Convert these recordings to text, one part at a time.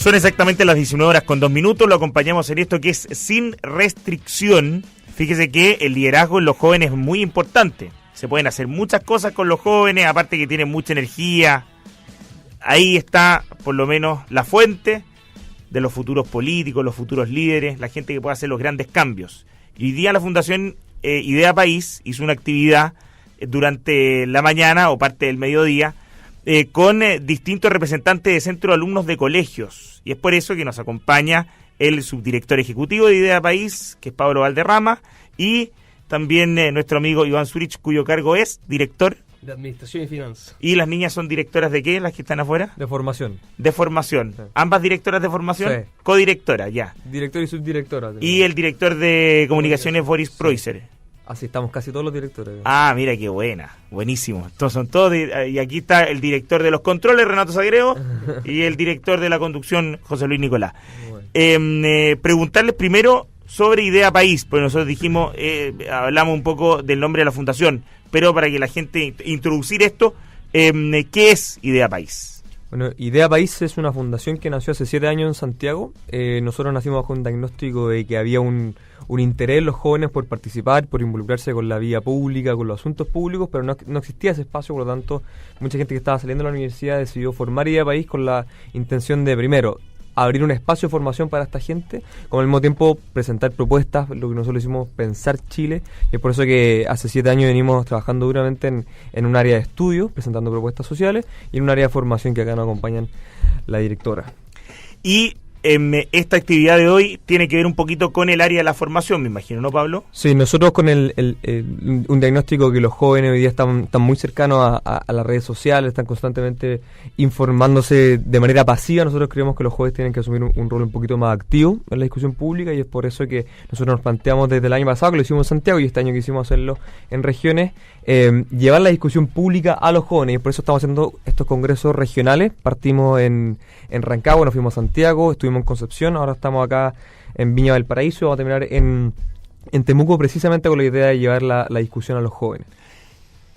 Son exactamente las 19:02. Lo acompañamos en esto que es Sin Restricción. Fíjese que el liderazgo en los jóvenes es muy importante. Se pueden hacer muchas cosas con los jóvenes, aparte que tienen mucha energía. Ahí está, por lo menos, la fuente de los futuros políticos, los futuros líderes, la gente que puede hacer los grandes cambios. Y hoy día la Fundación Idea País hizo una actividad durante la mañana o parte del mediodía con distintos representantes de centros de alumnos de colegios. Y es por eso que nos acompaña el subdirector ejecutivo de Idea País, que es Pablo Valderrama, y también nuestro amigo Iván Zurich, cuyo cargo es director de Administración y Finanzas. ¿Y las niñas son directoras de qué, las que están afuera? De formación. De formación. Sí. ¿Ambas directoras de formación? Sí. Codirectora, ya. Director y subdirectora. Y el director de comunicaciones, Boris Preuser. Así estamos casi todos los directores. Ah, mira qué buena. Buenísimo. Entonces son todos. Y aquí está el director de los controles, Renato Sagreo, y el director de la conducción, José Luis Nicolás. Bueno. Preguntarles primero sobre Idea País, porque nosotros dijimos, hablamos un poco del nombre de la fundación, pero para que la gente introducir esto, ¿qué es Idea País? Bueno, Idea País es una fundación que nació hace 7 años en Santiago. Nosotros nacimos bajo un diagnóstico de que había un interés en los jóvenes por participar, por involucrarse con la vida pública, con los asuntos públicos, pero no existía ese espacio, por lo tanto, mucha gente que estaba saliendo de la universidad decidió formar Idea País con la intención de, primero, abrir un espacio de formación para esta gente, como al mismo tiempo presentar propuestas, lo que nosotros hicimos Pensar Chile, y es por eso que hace 7 años venimos trabajando duramente en un área de estudio, presentando propuestas sociales, y en un área de formación que acá nos acompañan la directora. Y esta actividad de hoy tiene que ver un poquito con el área de la formación, me imagino, ¿no, Pablo? Sí, nosotros con un diagnóstico que los jóvenes hoy día están muy cercanos a las redes sociales, están constantemente informándose de manera pasiva. Nosotros creemos que los jóvenes tienen que asumir un rol un poquito más activo en la discusión pública, y es por eso que nosotros nos planteamos desde el año pasado, que lo hicimos en Santiago, y este año quisimos hacerlo en regiones, llevar la discusión pública a los jóvenes, y por eso estamos haciendo estos congresos regionales. Partimos en Rancagua, nos fuimos a Santiago, estuvimos en Concepción, ahora estamos acá en Viña del Paraíso, vamos a terminar en Temuco, precisamente con la idea de llevar la discusión a los jóvenes.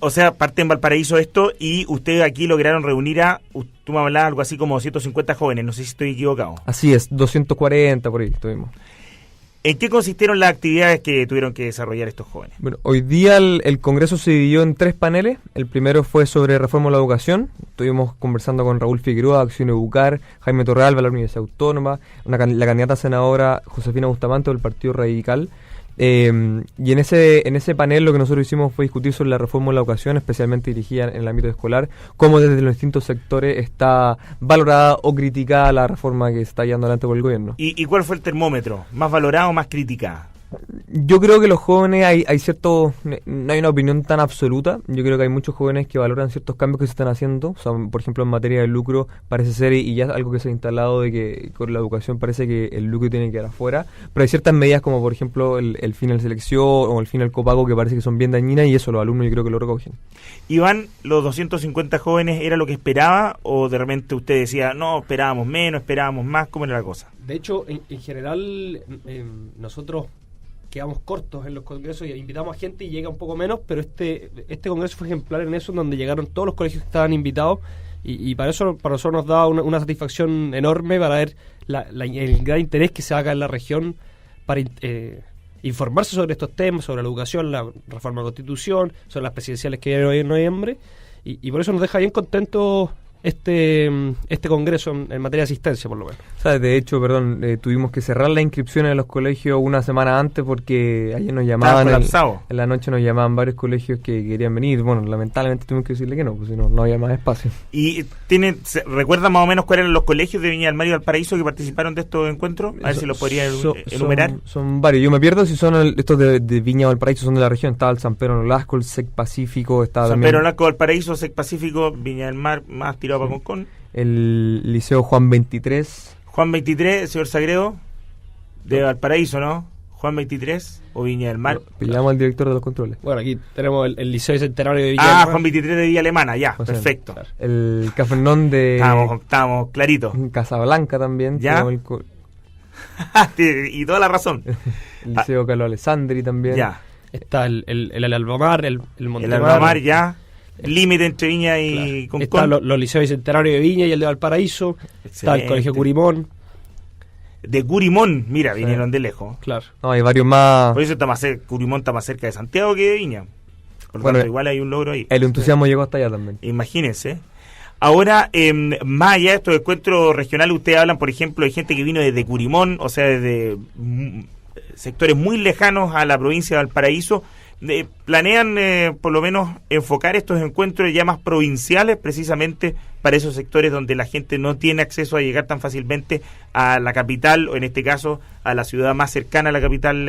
O sea, parte en Valparaíso esto, y ustedes aquí lograron reunir tú me hablabas algo así como 250 jóvenes, no sé si estoy equivocado. Así es, 240 por ahí estuvimos. ¿En qué consistieron las actividades que tuvieron que desarrollar estos jóvenes? Bueno, hoy día el Congreso se dividió en 3 paneles. El primero fue sobre reforma de la educación. Estuvimos conversando con Raúl Figueroa, Acción Educar, Jaime Torrealba, de la Universidad Autónoma, la candidata senadora Josefina Bustamante del Partido Radical. Y en ese panel lo que nosotros hicimos fue discutir sobre la reforma de la educación, especialmente dirigida en el ámbito escolar, cómo desde los distintos sectores está valorada o criticada la reforma que se está llevando adelante por el gobierno. ¿Y cuál fue el termómetro? ¿Más valorada o más criticada? Yo creo que los jóvenes no hay una opinión tan absoluta. Yo creo que hay muchos jóvenes que valoran ciertos cambios que se están haciendo. O sea, por ejemplo, en materia de lucro parece ser, y ya es algo que se ha instalado, de que con la educación parece que el lucro tiene que quedar afuera. Pero hay ciertas medidas como, por ejemplo, el fin al selección o el fin al copago, que parece que son bien dañinas, y eso los alumnos yo creo que lo recogen. Iván, ¿los 250 jóvenes era lo que esperaba, o de repente usted decía, no, esperábamos menos, esperábamos más? ¿Cómo era la cosa? De hecho, en general, nosotros quedamos cortos en los congresos y invitamos a gente y llega un poco menos, pero este congreso fue ejemplar en eso, en donde llegaron todos los colegios que estaban invitados, y para nosotros nos da una satisfacción enorme para ver el gran interés que se haga en la región para informarse sobre estos temas, sobre la educación, la reforma de la Constitución, sobre las presidenciales que vienen hoy en noviembre, y por eso nos deja bien contentos este congreso en materia de asistencia, por lo menos. O sea, de hecho, tuvimos que cerrar la inscripción en los colegios una semana antes, porque ayer nos llamaban, en la noche nos llamaban varios colegios que querían venir. Bueno, lamentablemente tuvimos que decirle que no, pues si no había más espacio. ¿Y recuerdan más o menos cuáles eran los colegios de Viña del Mar y Valparaíso que participaron de estos encuentros? A ver si los podría enumerar. Son varios, yo me pierdo si son estos de Viña Valparaíso, son de la región. Estaba el San Pedro Nolasco, el SEC Pacífico, estaba San también Pedro Nolasco, Valparaíso, SEC Pacífico, Viña del Mar, más tirado para Concón. El Liceo Juan 23. Juan 23, señor Sagredo, de Valparaíso, ¿no? Juan 23 o Viña del Mar. Pillamos al director de los controles. Bueno, aquí tenemos el Liceo Centenario de Viña del Mar. Juan 23 de Villa Alemana, ya, o sea, perfecto. Claro. El Cafernón de... Estábamos claritos. Casablanca también. Ya. Y toda la razón. El Liceo Carlos Alessandri también. Ya. Está el Albamar, el Montemar. El Albamar, ya. Límite entre Viña y Concón. Están los liceos Bicentenario de Viña y el de Valparaíso. Excelente. Está el Colegio Curimón. de Curimón, mira, Sí. vinieron de lejos. Claro. No, hay varios más. Por eso Curimón está más cerca de Santiago que de Viña. Por lo Bueno, tanto, igual hay un logro ahí. El entusiasmo llegó hasta allá también. Imagínense. Ahora, más allá de estos encuentros regionales, ustedes hablan, por ejemplo, de gente que vino desde Curimón, o sea, desde sectores muy lejanos a la provincia de Valparaíso. ¿Planean, por lo menos, enfocar estos encuentros ya más provinciales, precisamente para esos sectores donde la gente no tiene acceso a llegar tan fácilmente a la capital, o en este caso, a la ciudad más cercana a la capital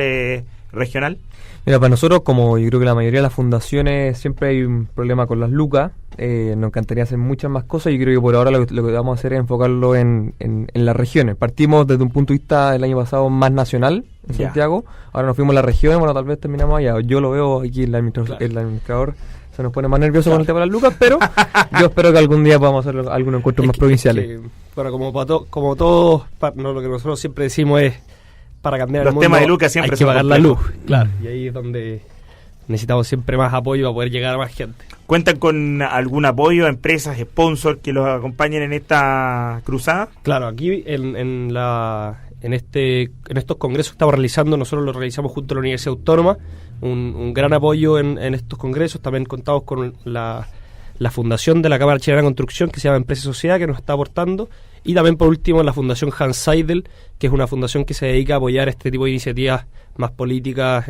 regional? Mira, para nosotros, como yo creo que la mayoría de las fundaciones, siempre hay un problema con las lucas. Nos encantaría hacer muchas más cosas. Yo creo que por ahora lo que vamos a hacer es enfocarlo en las regiones. Partimos desde un punto de vista el año pasado más nacional en Ya. Santiago. Ahora nos fuimos a las regiones. Bueno, tal vez terminamos allá. Yo lo veo aquí, el administrador se nos pone más nervioso con el tema de las lucas, pero yo espero que algún día podamos hacer algunos encuentros más provinciales. Bueno, como todos, lo que nosotros siempre decimos es, para cambiar Los el mundo temas de lucas siempre hay que son pagar la luz. complejos. Claro. Y ahí es donde necesitamos siempre más apoyo para poder llegar a más gente. ¿Cuentan con algún apoyo a empresas, sponsors que los acompañen en esta cruzada? Claro, aquí en estos congresos que estamos realizando, nosotros los realizamos junto a la Universidad Autónoma, un gran apoyo en estos congresos. También contamos con la fundación de la Cámara Chilena de Construcción, que se llama Empresa y Sociedad, que nos está aportando, y también por último la Fundación Hans Seidel, que es una fundación que se dedica a apoyar este tipo de iniciativas más políticas,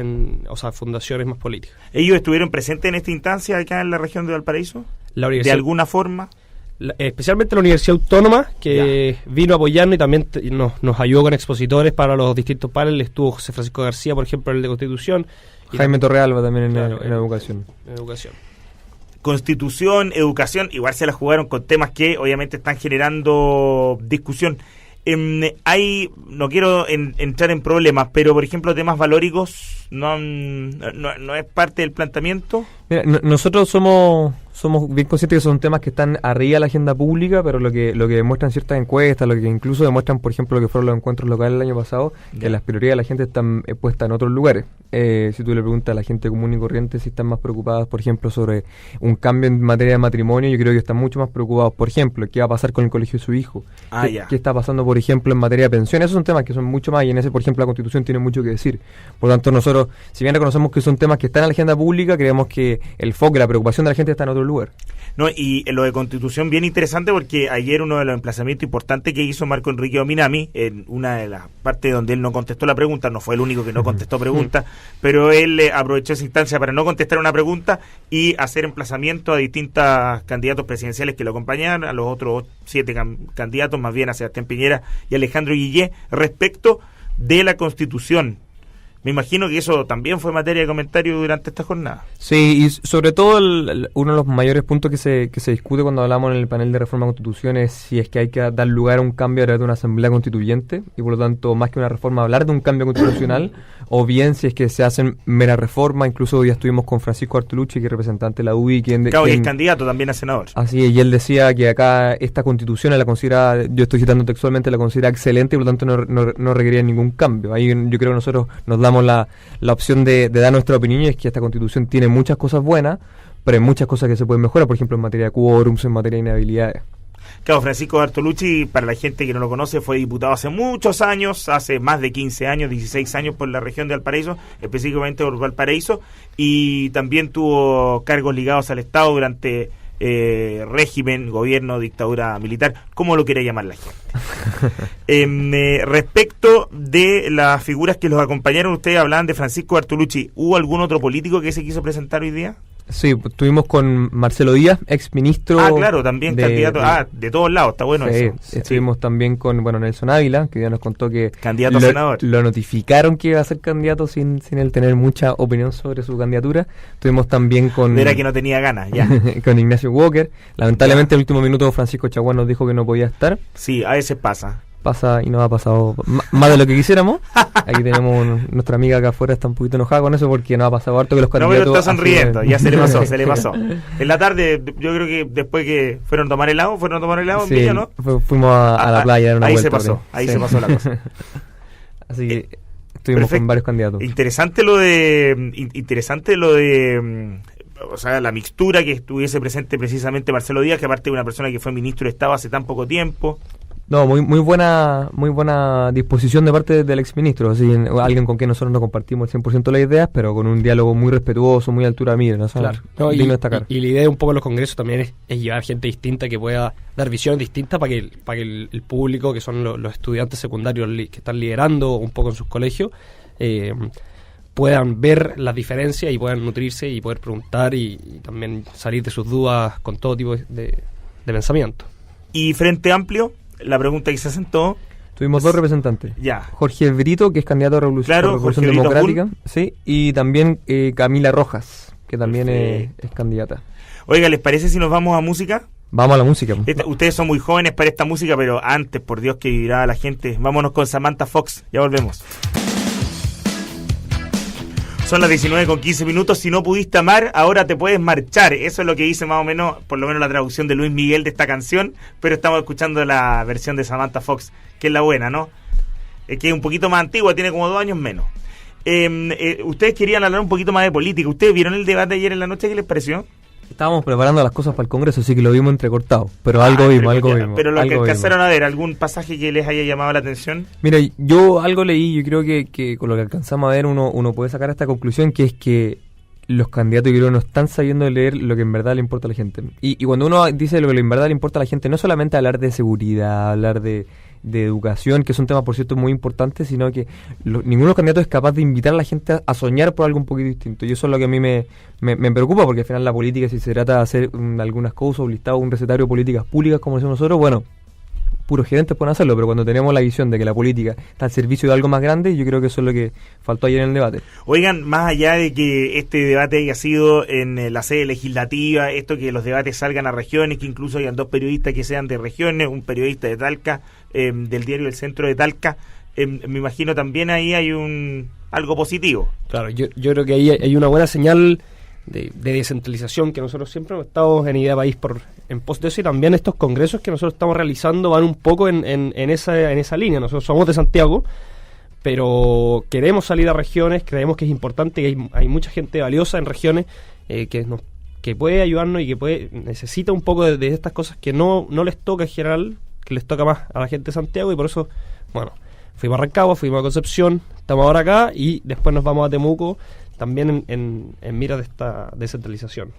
fundaciones más políticas. ¿Ellos estuvieron presentes en esta instancia acá en la región de Valparaíso? La ¿De universidad, alguna forma? especialmente la Universidad Autónoma, que vino apoyando y también nos ayudó con expositores para los distintos paneles. Estuvo José Francisco García, por ejemplo, el de Constitución. Y Jaime Torrealba también Claro, en educación. en educación. Constitución, educación, igual se la jugaron con temas que obviamente están generando discusión. No quiero entrar en problemas, pero por ejemplo temas valóricos no es parte del planteamiento. Mira, nosotros somos bien conscientes que son temas que están arriba de la agenda pública, pero lo que demuestran ciertas encuestas, lo que incluso demuestran, por ejemplo, lo que fueron los encuentros locales el año pasado, que las prioridades de la gente están puestas en otros lugares. Si tú le preguntas a la gente común y corriente si están más preocupadas, por ejemplo, sobre un cambio en materia de matrimonio, yo creo que están mucho más preocupados, por ejemplo, qué va a pasar con el colegio de su hijo, qué está pasando, por ejemplo, en materia de pensiones. Esos son temas que son mucho más, y en ese, por ejemplo, la Constitución tiene mucho que decir. Por lo tanto, nosotros, si bien reconocemos que son temas que están en la agenda pública, creemos que el foco y la preocupación de la gente está en otro lugar. No, y lo de Constitución bien interesante, porque ayer uno de los emplazamientos importantes que hizo Marco Enrique Ominami, en una de las partes donde él no contestó la pregunta, no fue el único que no contestó pregunta, pero él aprovechó esa instancia para no contestar una pregunta y hacer emplazamiento a distintos candidatos presidenciales que lo acompañaban, a los otros 7 candidatos, más bien a Sebastián Piñera y Alejandro Guillé, respecto de la Constitución. Me imagino que eso también fue materia de comentario durante esta jornada. Sí, y sobre todo uno de los mayores puntos que se discute cuando hablamos en el panel de reforma constitución es si es que hay que dar lugar a un cambio a través de una asamblea constituyente, y por lo tanto, más que una reforma, hablar de un cambio constitucional, o bien si es que se hacen mera reforma. Incluso hoy ya estuvimos con Francisco Artulucci, que es representante de la UDI, Claro, y es candidato también a senador. Así es, y él decía que acá esta constitución la considera, yo estoy citando textualmente, la considera excelente, y por lo tanto no requería ningún cambio. Ahí yo creo que nosotros nos damos la opción de dar nuestra opinión, y es que esta constitución tiene muchas cosas buenas, pero hay muchas cosas que se pueden mejorar, por ejemplo en materia de quórums, en materia de inhabilidades. Claro, Francisco Bartolucci, para la gente que no lo conoce, fue diputado hace muchos años, hace más de 15 años, 16 años por la región de Valparaíso, específicamente por Valparaíso, y también tuvo cargos ligados al Estado durante régimen, gobierno, dictadura militar, como lo quiera llamar la gente. Respecto de las figuras que los acompañaron, ustedes hablaban de Francisco Bartolucci, ¿hubo algún otro político que se quiso presentar hoy día? Sí, estuvimos con Marcelo Díaz, ex ministro. Claro, también candidato. De todos lados, está bueno sí, eso. Estuvimos también con Nelson Ávila, que ya nos contó que candidato a senador. Lo notificaron que iba a ser candidato sin él tener mucha opinión sobre su candidatura. Estuvimos también con... Era que no tenía ganas, ya. Con Ignacio Walker. Lamentablemente, el último minuto Francisco Chaguán nos dijo que no podía estar. Sí, a veces pasa. Y nos ha pasado más de lo que quisiéramos. Aquí tenemos nuestra amiga acá afuera, está un poquito enojada con eso porque nos ha pasado harto que los candidatos... No, pero está sonriendo, ya se le pasó. En la tarde, yo creo que después que fueron a tomar helado en sí, Villa, ¿no? Fuimos a la playa a dar una ahí vuelta. Se pasó la cosa. Así que estuvimos perfecto. con varios candidatos. Interesante lo de o sea, la mixtura que estuviese presente precisamente Marcelo Díaz, que aparte de una persona que fue ministro de Estado hace tan poco tiempo. No, muy buena disposición de parte del exministro, así, alguien con quien nosotros no compartimos el 100% las ideas, pero con un diálogo muy respetuoso, muy altura de miras, ¿no? Claro. No, digno de destacar. Y la idea un poco de los congresos también es llevar gente distinta que pueda dar visiones distintas para que el público, que son los estudiantes secundarios que están liderando un poco en sus colegios, puedan ver las diferencias y puedan nutrirse y poder preguntar y también salir de sus dudas con todo tipo de pensamiento. ¿Y Frente Amplio? La pregunta que se asentó. Tuvimos dos representantes. Ya. Jorge Brito, que es candidato a Revolución Democrática. Sí, y también Camila Rojas, que también es candidata. Oiga, ¿les parece si nos vamos a música? Vamos a la música. Ustedes son muy jóvenes para esta música, pero antes, por Dios, que vibraba la gente. Vámonos con Samantha Fox. Ya volvemos. Son las 19:15. Si no pudiste amar, ahora te puedes marchar. Eso es lo que dice más o menos, por lo menos la traducción de Luis Miguel de esta canción, pero estamos escuchando la versión de Samantha Fox, que es la buena, ¿no? Que es un poquito más antigua, tiene como 2 años menos. Ustedes querían hablar un poquito más de política. ¿Ustedes vieron el debate ayer en la noche? ¿Qué les pareció? Estábamos preparando las cosas para el Congreso, así que lo vimos entrecortado, pero algo vimos. Pero lo que alcanzaron a ver, ¿algún pasaje que les haya llamado la atención? Mira, yo algo leí, yo creo que con lo que alcanzamos a ver uno puede sacar esta conclusión, que es que los candidatos, yo creo, no están sabiendo leer lo que en verdad le importa a la gente. Y cuando uno dice lo que en verdad le importa a la gente, no solamente hablar de seguridad, hablar de educación, que es un tema, por cierto, muy importante, sino que ninguno de los candidatos es capaz de invitar a la gente a soñar por algo un poquito distinto. Y eso es lo que a mí me preocupa, porque al final la política, si se trata de hacer algunas cosas, un listado, un recetario de políticas públicas, como decimos nosotros, bueno, puros gerentes pueden hacerlo, pero cuando tenemos la visión de que la política está al servicio de algo más grande, yo creo que eso es lo que faltó ayer en el debate. Oigan, más allá de que este debate haya sido en la sede legislativa, esto que los debates salgan a regiones, que incluso hayan 2 periodistas que sean de regiones, un periodista de Talca, del diario El Centro de Talca, me imagino también ahí hay algo positivo. Claro, yo creo que ahí hay una buena señal de descentralización, que nosotros siempre hemos estado en Idea País en pos de eso, y también estos congresos que nosotros estamos realizando van un poco en esa línea. Nosotros somos de Santiago, pero queremos salir a regiones, creemos que es importante, que hay mucha gente valiosa en regiones que puede ayudarnos y que necesita un poco de estas cosas que no les toca en general, que les toca más a la gente de Santiago, y por eso, bueno, fuimos a Rancagua, fuimos a Concepción, estamos ahora acá y después nos vamos a Temuco, también en mira de esta descentralización.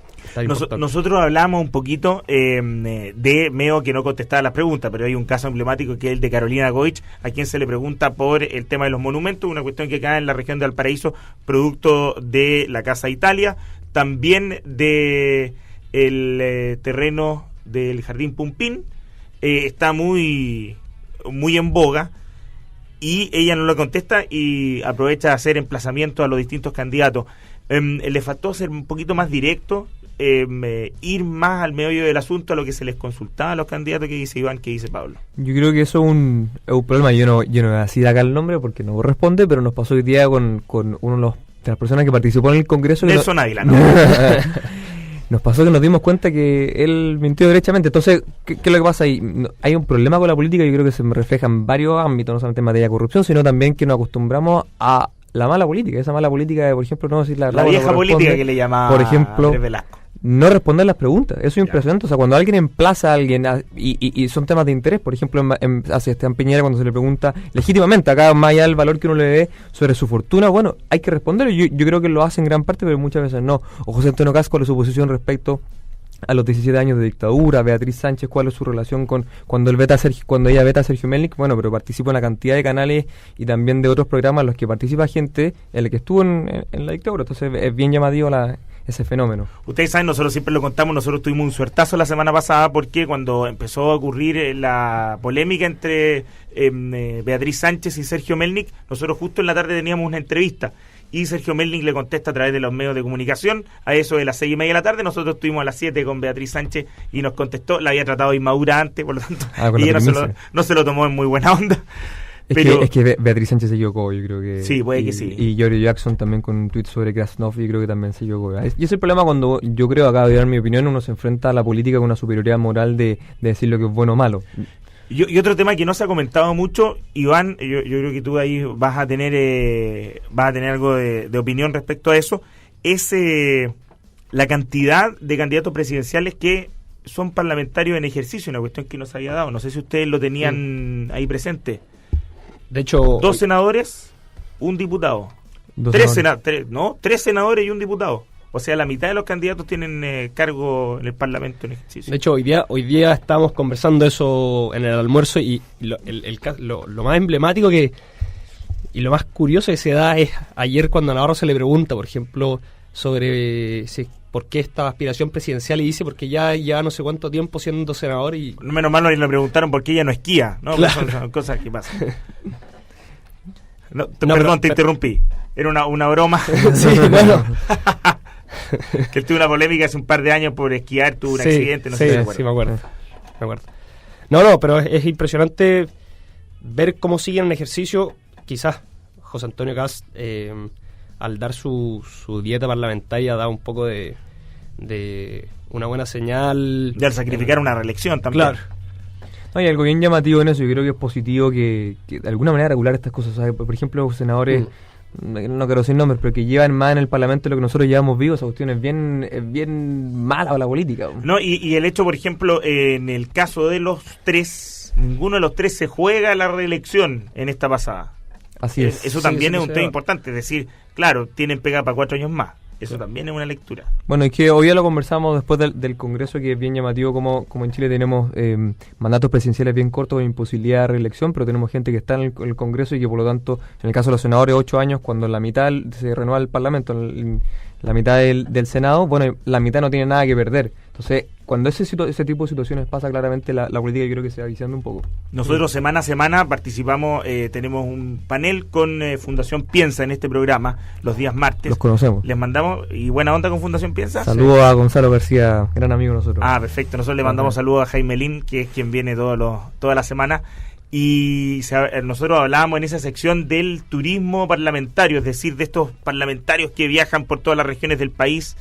Nosotros hablamos un poquito de Meo, que no contestaba las preguntas, pero hay un caso emblemático que es el de Carolina Goich, a quien se le pregunta por el tema de los monumentos, una cuestión que cae en la región de Valparaíso, producto de la Casa Italia, también de el terreno del Jardín Pumpín, está muy en boga, y ella no lo contesta y aprovecha de hacer emplazamientos a los distintos candidatos. Le faltó ser un poquito más directo, ir más al meollo del asunto, a lo que se les consultaba a los candidatos, que dice Iván, que dice Pablo. Yo creo que eso es un problema. Yo no voy a decir acá el nombre porque no corresponde, pero nos pasó hoy día con uno de las personas que participó en el Congreso. Nelson Águila, ¿no? Nos pasó que nos dimos cuenta que él mintió derechamente. Entonces, ¿qué es lo que pasa ahí? Hay un problema con la política, yo creo que se refleja en varios ámbitos, no solamente en materia de corrupción, sino también que nos acostumbramos a la mala política. Esa mala política de, por ejemplo, no decir la vieja política que le llamaba, por ejemplo, Andrés Velasco. No responder las preguntas. Eso es impresionante. O sea, cuando alguien emplaza a alguien y son temas de interés, por ejemplo, a Sebastián Piñera, cuando se le pregunta legítimamente, acá más allá del valor que uno le dé sobre su fortuna, bueno, hay que responder. Yo creo que lo hace en gran parte, pero muchas veces no. O José Antonio Caz, ¿cuál es su posición respecto a los 17 años de dictadura? Beatriz Sánchez, ¿cuál es su relación con cuando ella veta a Sergio Melnik? Bueno, pero participa en la cantidad de canales y también de otros programas en los que participa gente en la que estuvo en la dictadura. Entonces es bien llamativo ese fenómeno. Ustedes saben, nosotros siempre lo contamos, nosotros tuvimos un suertazo la semana pasada, porque cuando empezó a ocurrir la polémica entre Beatriz Sánchez y Sergio Melnik, nosotros justo en la tarde teníamos una entrevista, y Sergio Melnik le contesta a través de los medios de comunicación a eso de las 6:30 de la tarde. Nosotros estuvimos a las 7 con Beatriz Sánchez y nos contestó, la había tratado de inmadura antes, por lo tanto, y ella no se lo tomó en muy buena onda. Es que Beatriz Sánchez se equivocó, yo creo que... Sí, puede que sí. Y Giorgio Jackson también con un tuit sobre Krasnov, yo creo que también se equivocó. Y ese es el problema cuando, yo creo, acá de dar mi opinión, uno se enfrenta a la política con una superioridad moral de decir lo que es bueno o malo. Y otro tema que no se ha comentado mucho, Iván, yo creo que tú ahí vas a tener algo de opinión respecto a eso, es la cantidad de candidatos presidenciales que son parlamentarios en ejercicio, una cuestión que no se había dado. No sé si ustedes lo tenían ahí presente. De hecho... 2 senadores, un diputado. 3 senadores y un diputado. O sea, la mitad de los candidatos tienen cargo en el Parlamento en ejercicio. De hecho, hoy día estamos conversando eso en el almuerzo y lo más emblemático y lo más curioso que se da es ayer cuando a Navarro se le pregunta, por ejemplo, sobre por qué esta aspiración presidencial, y dice porque ya no sé cuánto tiempo siendo senador y... Menos mal no le preguntaron por qué ella no esquía, ¿no? Claro. Son cosas que pasan. Perdón, te interrumpí. Era una broma. Sí, bueno. Que él tuvo una polémica hace un par de años por esquiar, tuvo un accidente, no sé si sí, me acuerdo. No, pero es impresionante ver cómo siguen en ejercicio. Quizás José Antonio Kast, al dar su dieta parlamentaria, da un poco de una buena señal. Y al sacrificar una reelección también. Claro. No, hay algo bien llamativo en eso. Yo creo que es positivo que de alguna manera regular estas cosas, ¿sabes? Por ejemplo, senadores... no quiero decir nombres, pero que llevan más en el Parlamento lo que nosotros llevamos vivos. Esa cuestión es bien mala para la política. No, y el hecho, por ejemplo, en el caso de los 3, ninguno de los 3 se juega la reelección en esta pasada. Así es. Eso también es un tema importante, es decir, claro, tienen pegada para 4 años más. Eso también es una lectura. Bueno, es que hoy ya lo conversamos después del Congreso, que es bien llamativo como en Chile tenemos mandatos presidenciales bien cortos con imposibilidad de reelección, pero tenemos gente que está en el Congreso y que por lo tanto, en el caso de los senadores, 8 años, cuando la mitad se renueva el Parlamento, la mitad del Senado, bueno, la mitad no tiene nada que perder. Entonces, cuando ese tipo de situaciones pasa, claramente la política yo creo que se va viciando un poco. Nosotros semana a semana participamos, tenemos un panel con Fundación Piensa en este programa, los días martes. Los conocemos. Les mandamos, y buena onda con Fundación Piensa. Saludos a Gonzalo García, gran amigo de nosotros. Ah, perfecto. Nosotros le mandamos saludos a Jaime Lin, que es quien viene toda la semana. Y nosotros hablábamos en esa sección del turismo parlamentario, es decir, de estos parlamentarios que viajan por todas las regiones del país,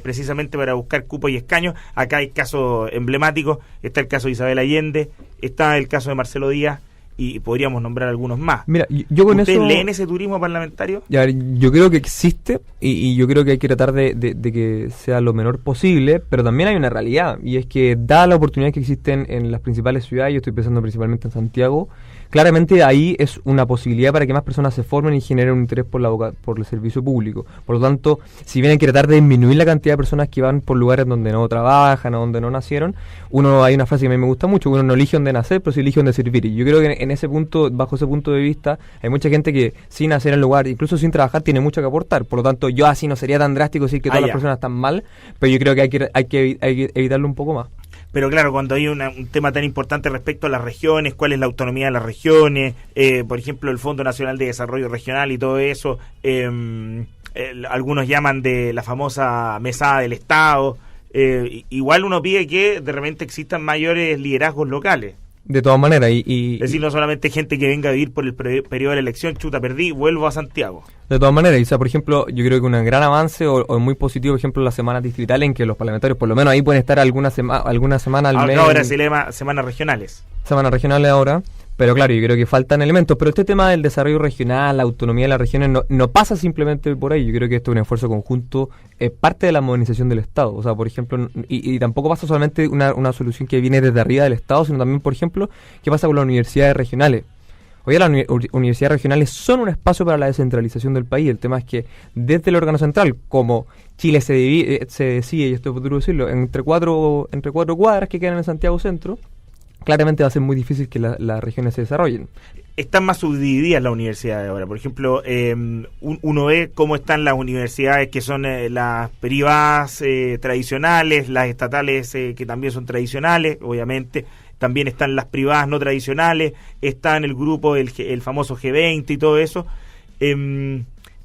precisamente para buscar cupos y escaños. Acá hay casos emblemáticos, está el caso de Isabel Allende, está el caso de Marcelo Díaz, y podríamos nombrar algunos más. Mira, yo con ¿Ustedes eso... leen ese turismo parlamentario? Ya, yo creo que existe y yo creo que hay que tratar de que sea lo menor posible, pero también hay una realidad, y es que dada la oportunidad que existen en las principales ciudades, yo estoy pensando principalmente en Santiago, claramente ahí es una posibilidad para que más personas se formen y generen un interés por el servicio público. Por lo tanto, si bien hay que tratar de disminuir la cantidad de personas que van por lugares donde no trabajan o donde no nacieron, hay una frase que a mí me gusta mucho: uno no elige donde nacer, pero sí elige donde servir. Y yo creo que en ese punto, bajo ese punto de vista, hay mucha gente que sin nacer en el lugar, incluso sin trabajar, tiene mucho que aportar. Por lo tanto, yo así no sería tan drástico decir que todas las personas están mal, pero yo creo que hay que evitarlo un poco más. Pero claro, cuando hay un tema tan importante respecto a las regiones, cuál es la autonomía de las regiones, por ejemplo, el Fondo Nacional de Desarrollo Regional y todo eso, algunos llaman de la famosa mesada del Estado, igual uno pide que de repente existan mayores liderazgos locales. De todas maneras, es decir, no solamente gente que venga a vivir por el periodo de la elección, perdí, vuelvo a Santiago. De todas maneras, o sea, por ejemplo, yo creo que un gran avance o muy positivo, por ejemplo, las semanas distritales, en que los parlamentarios por lo menos ahí pueden estar alguna semana al mes. Ahora se le llama semanas regionales. Semanas regionales ahora, pero claro, yo creo que faltan elementos, pero este tema del desarrollo regional, la autonomía de las regiones, no pasa simplemente por ahí. Yo creo que esto es un esfuerzo conjunto, es parte de la modernización del Estado, o sea, por ejemplo, y tampoco pasa solamente una solución que viene desde arriba del Estado, sino también, por ejemplo, qué pasa con las universidades regionales. Hoy las universidades regionales son un espacio para la descentralización del país. El tema es que desde el órgano central, como Chile se decide, y esto es duro decirlo, entre cuatro cuadras que quedan en Santiago Centro, claramente va a ser muy difícil que las regiones se desarrollen. Están más subdivididas las universidades ahora. Por ejemplo, uno ve cómo están las universidades que son las privadas tradicionales, las estatales que también son tradicionales, obviamente. También están las privadas no tradicionales, está en el grupo el famoso G20 y todo eso.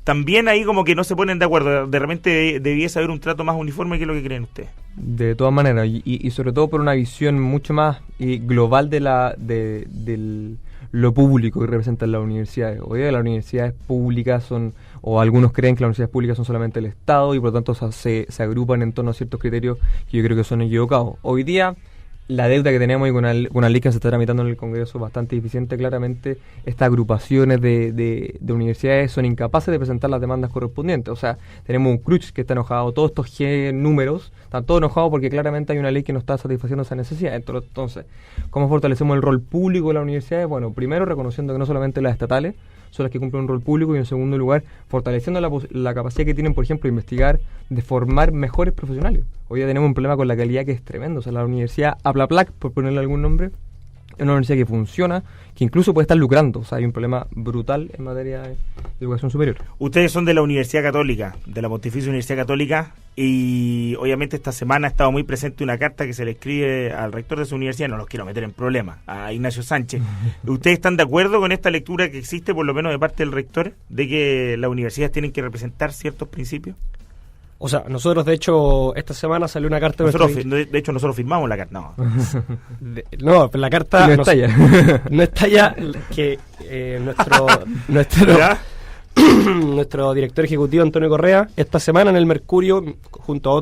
También ahí como que no se ponen de acuerdo. De repente debiese haber un trato más uniforme. ¿Qué es lo que creen ustedes? De todas maneras, y sobre todo por una visión mucho más global de lo público que representan las universidades. Hoy día las universidades públicas o algunos creen que las universidades públicas son solamente el Estado y por lo tanto se agrupan en torno a ciertos criterios que yo creo que son equivocados. Hoy día la deuda que tenemos y con una ley que se está tramitando en el Congreso bastante deficiente, claramente estas agrupaciones de universidades son incapaces de presentar las demandas correspondientes. O sea, tenemos un crunch que está enojado, todos estos números están todos enojados porque claramente hay una ley que no está satisfaciendo esa necesidad. Entonces, ¿cómo fortalecemos el rol público de las universidades? Bueno, primero reconociendo que no solamente las estatales son las que cumplen un rol público, y en segundo lugar fortaleciendo la capacidad que tienen, por ejemplo, de investigar, de formar mejores profesionales. Hoy día tenemos un problema con la calidad que es tremendo. O sea, la universidad Aplaplac, por ponerle algún nombre, es una universidad que funciona, que incluso puede estar lucrando. O sea, hay un problema brutal en materia de educación superior. Ustedes son de la Universidad Católica, de la Pontificia Universidad Católica, y obviamente esta semana ha estado muy presente una carta que se le escribe al rector de su universidad, no los quiero meter en problemas, a Ignacio Sánchez. ¿Ustedes están de acuerdo con esta lectura que existe, por lo menos de parte del rector, de que las universidades tienen que representar ciertos principios? O sea, nosotros, de hecho, esta semana salió una carta... De hecho, nosotros firmamos la carta. No, la carta... No está ya. No está ya, que nuestro director ejecutivo, Antonio Correa, esta semana en el Mercurio, junto a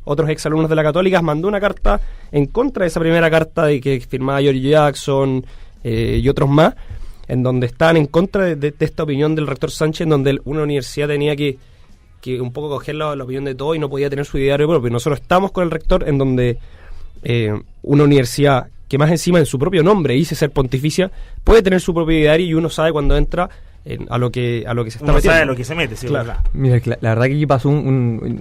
otros exalumnos de la Católica, mandó una carta en contra de esa primera carta de que firmaba George Jackson y otros más, en donde estaban en contra de esta opinión del rector Sánchez, en donde una universidad tenía que un poco coger la opinión de todo y no podía tener su ideario propio. Nosotros estamos con el rector en donde una universidad que más encima en su propio nombre dice ser pontificia puede tener su propio ideario, y uno sabe cuando entra a lo que se está metiendo. Uno sabe a lo que se mete, sí, claro. Mira, la verdad que aquí pasó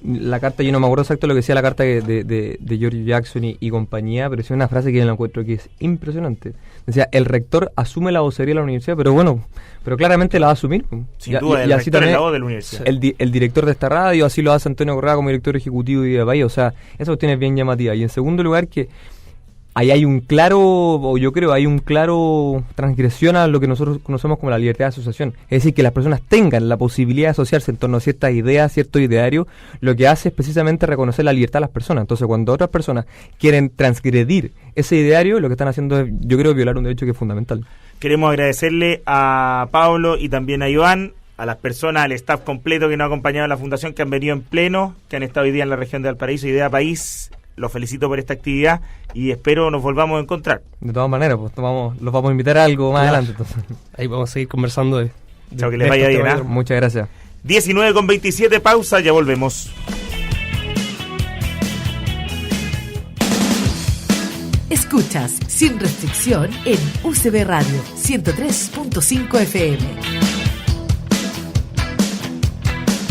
la carta, yo no me acuerdo exacto lo que decía la carta de George Jackson y compañía, pero es una frase que yo la encuentro que es impresionante. Decía, el rector asume la vocería de la universidad, pero claramente la va a asumir. Sin duda, el rector es la voz de la universidad. El director de esta radio, así lo hace Antonio Correa como director ejecutivo de País. O sea, esa cuestión es bien llamativa. Y en segundo lugar, que ahí hay un claro transgresión a lo que nosotros conocemos como la libertad de asociación. Es decir, que las personas tengan la posibilidad de asociarse en torno a ciertas ideas, cierto ideario, lo que hace es precisamente reconocer la libertad de las personas. Entonces, cuando otras personas quieren transgredir ese ideario, lo que están haciendo es, yo creo, violar un derecho que es fundamental. Queremos agradecerle a Pablo y también a Iván, a las personas, al staff completo que nos ha acompañado en la Fundación, que han venido en pleno, que han estado hoy día en la región de Valparaíso, Idea País. Los felicito por esta actividad y espero nos volvamos a encontrar. De todas maneras, pues los vamos a invitar a algo más adelante. Entonces. Ahí vamos a seguir conversando Chao, que les vaya bien. Muchas gracias. 19:27, pausa, ya volvemos. Escuchas Sin Restricción en UCB Radio 103.5 FM.